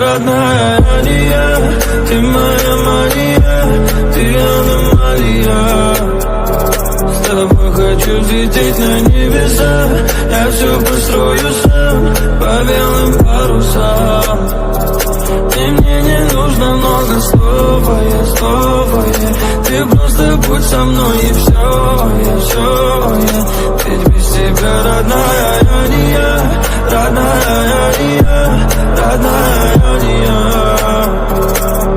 родная, а не я. Ты моя Мария, ты аномалия. С тобой хочу взлететь на небеса. Я все построю сам по белым парусам. И мне не нужно много слов, а я